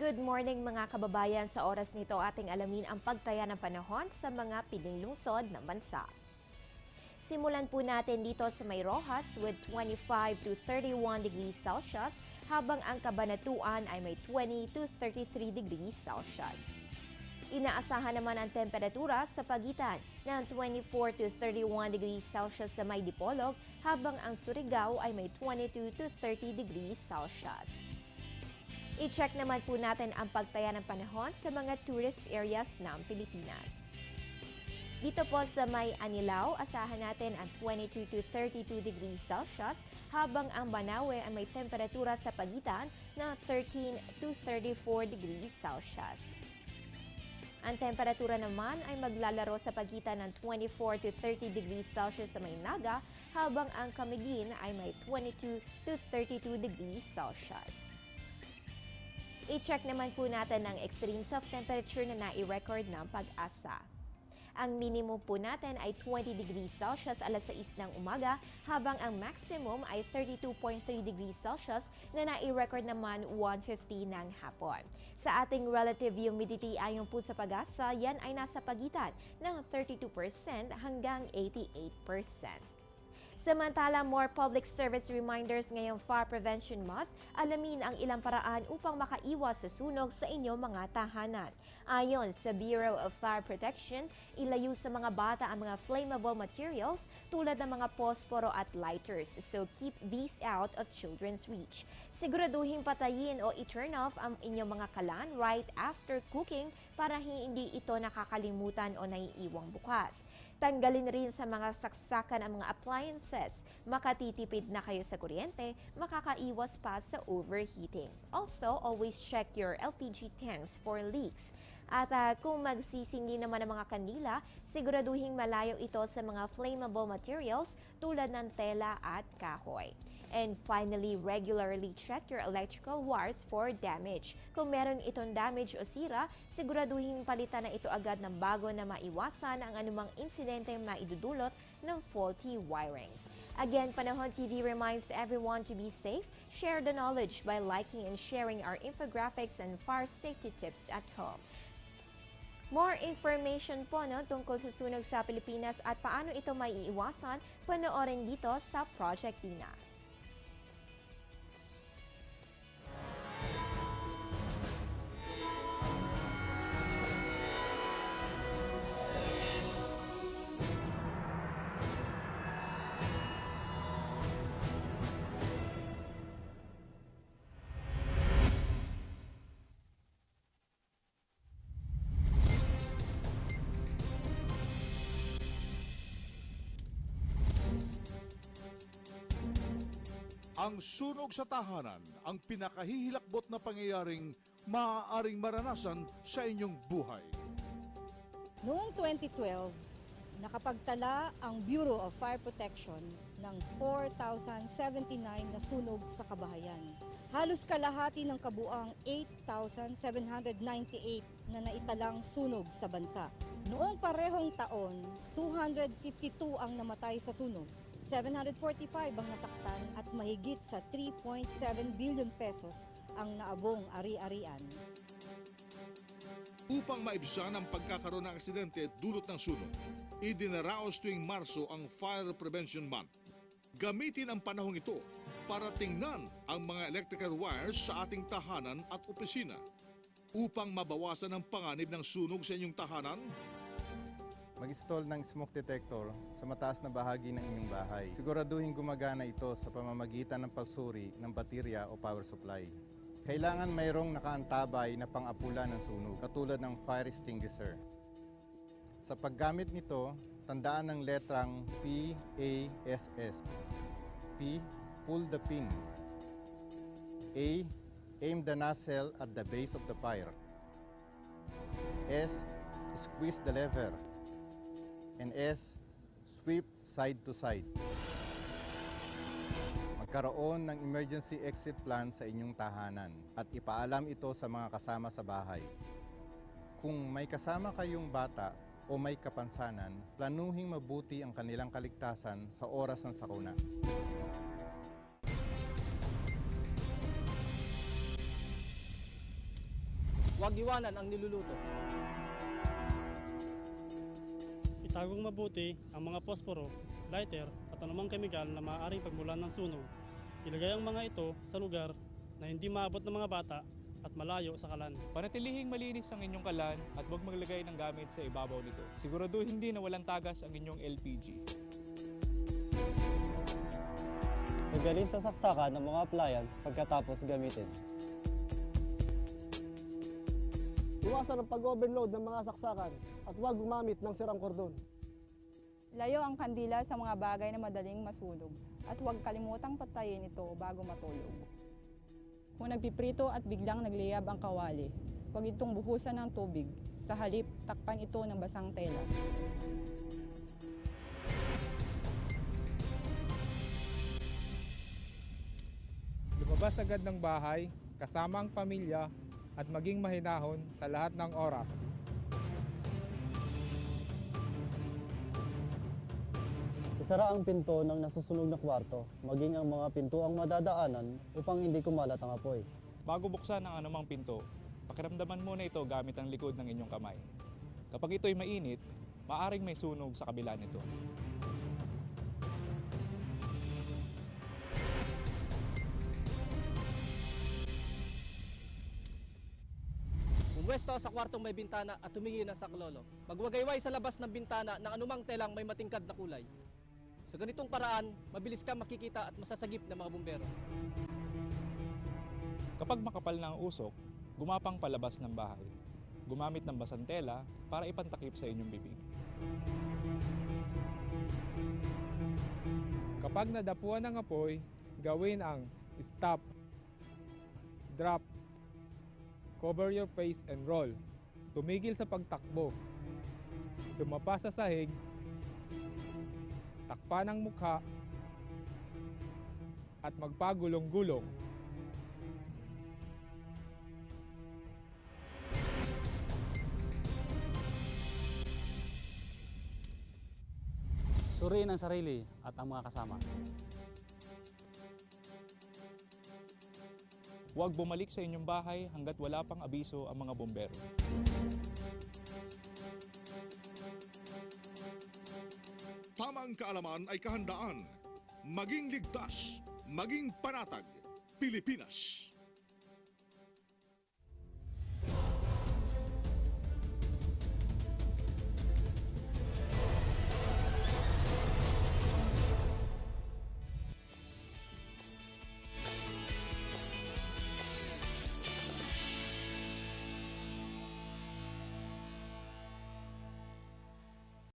Good morning mga kababayan. Sa oras nito ating alamin ang pagtaya ng panahon sa mga piling lungsod ng bansa. Simulan po natin dito sa May Rojas with 25 to 31 degrees Celsius habang ang Cabanatuan ay may 20 to 33 degrees Celsius. Inaasahan naman ang temperatura sa pagitan ng 24 to 31 degrees Celsius sa May Dipolog habang ang Surigao ay may 22 to 30 degrees Celsius. I-check naman po natin ang pagtaya ng panahon sa mga tourist areas ng Pilipinas. Dito po sa May Anilao, asahan natin ang 22 to 32 degrees Celsius habang ang Banawe ay may temperatura sa pagitan ng 13 to 34 degrees Celsius. Ang temperatura naman ay maglalaro sa pagitan ng 24 to 30 degrees Celsius sa May Naga habang ang Camiguin ay may 22 to 32 degrees Celsius. I-check naman po natin ang extreme self-temperature na nai-record ng Pag-asa. Ang minimum po natin ay 20 degrees Celsius alas 6 ng umaga habang ang maximum ay 32.3 degrees Celsius na nai-record naman 1:50 ng hapon. Sa ating relative humidity ayon po sa Pag-asa, yan ay nasa pagitan ng 32% hanggang 88%. Samantala, more public service reminders ngayong Fire Prevention Month, alamin ang ilang paraan upang makaiwas sa sunog sa inyong mga tahanan. Ayon sa Bureau of Fire Protection, ilayo sa mga bata ang mga flammable materials tulad ng mga posporo at lighters, so keep these out of children's reach. Siguraduhin patayin o i-turn off ang inyong mga kalan right after cooking para hindi ito nakakalimutan o naiiwang bukas. Tanggalin rin sa mga saksakan ang mga appliances. Makatitipid na kayo sa kuryente, makakaiwas pa sa overheating. Also, always check your LPG tanks for leaks. At kung magsisindi naman ang mga kandila, siguraduhin malayo ito sa mga flammable materials tulad ng tela at kahoy. And finally, regularly check your electrical wires for damage. Kung meron itong damage o sira, siguraduhin palitan na ito agad ng bago na maiwasan ang anumang insidente na idudulot ng faulty wirings. Again, Panahon TV reminds everyone to be safe, share the knowledge by liking and sharing our infographics and fire safety tips at home. More information po tungkol sa sunog sa Pilipinas at paano ito maiiwasan, panoorin dito sa Project Dina. Ang sunog sa tahanan, ang pinakahihilakbot na pangyayaring maaaring maranasan sa inyong buhay. Noong 2012, nakapagtala ang Bureau of Fire Protection ng 4,079 na sunog sa kabahayan. Halos kalahati ng kabuang 8,798 na naitalang sunog sa bansa. Noong parehong taon, 252 ang namatay sa sunog. 745 ang nasaktan at mahigit sa 3.7 billion pesos ang naabong ari-arian. Upang maibsan ang pagkakaroon ng aksidente dulot ng sunog, idinaraos tuwing Marso ang Fire Prevention Month. Gamitin ang panahong ito para tingnan ang mga electrical wires sa ating tahanan at opisina. Upang mabawasan ang panganib ng sunog sa inyong tahanan, mag-install ng smoke detector sa mataas na bahagi ng inyong bahay. Siguraduhin gumagana ito sa pamamagitan ng pagsuri ng baterya o power supply. Kailangan mayroong nakaantabay na pang-apula ng sunog, katulad ng fire extinguisher. Sa paggamit nito, tandaan ang letrang PASS. P. Pull the pin. A. Aim the nozzle at the base of the fire. S. Squeeze the lever. And S, sweep side to side. Magkaroon ng emergency exit plan sa inyong tahanan at ipaalam ito sa mga kasama sa bahay. Kung may kasama kayong bata o may kapansanan, planuhing mabuti ang kanilang kaligtasan sa oras ng sakuna. huwag iwanan ang niluluto. Itagong mabuti ang mga posporo, lighter at anumang kemikal na maaaring pagmulan ng sunog. Ilagay ang mga ito sa lugar na hindi maabot ng mga bata at malayo sa kalan. Panatilihing malinis ang inyong kalan at huwag maglagay ng gamit sa ibabaw nito. Siguraduhin din na walang tagas ang inyong LPG. Tanggalin sa saksakan ng mga appliance pagkatapos gamitin. Iwasan ang pag-overload ng mga saksakan at huwag gumamit ng sirang kordon. Layo ang kandila sa mga bagay na madaling masunog at huwag kalimutang patayin ito bago matulog. Kung nagpiprito at biglang nagliyab ang kawali, huwag itong buhusan ng tubig. Sa halip, takpan ito ng basang tela. Lumabas agad ng bahay, kasama ang pamilya at maging mahinahon sa lahat ng oras. Isara ang pinto ng nasusunog na kwarto, maging ang mga pintuang madadaanan upang hindi kumalat ang apoy. Bago buksan ang anumang pinto, pakiramdaman muna ito gamit ang likod ng inyong kamay. Kapag ito'y mainit, maaaring may sunog sa kabila nito. Pumwesto sa kwartong may bintana at humingi ng saklolo. Magwagayway sa labas ng bintana ng anumang telang may matingkad na kulay. Sa ganitong paraan, mabilis ka makikita at masasagip ng mga bumbero. Kapag makapal na ang usok, gumapang palabas ng bahay. Gumamit ng basang tela para ipantakip sa inyong bibig. Kapag nadapuan ng apoy, gawin ang stop, drop, cover your face and roll. Tumigil sa pagtakbo. Dumapa sa sahig. Takpan ang mukha. At magpagulong-gulong. Suriin ang sarili at ang mga kasama. Huwag bumalik sa inyong bahay hanggat wala pang abiso ang mga bombero. Tamang kaalaman ay kahandaan. Maging ligtas, maging panatag. Pilipinas.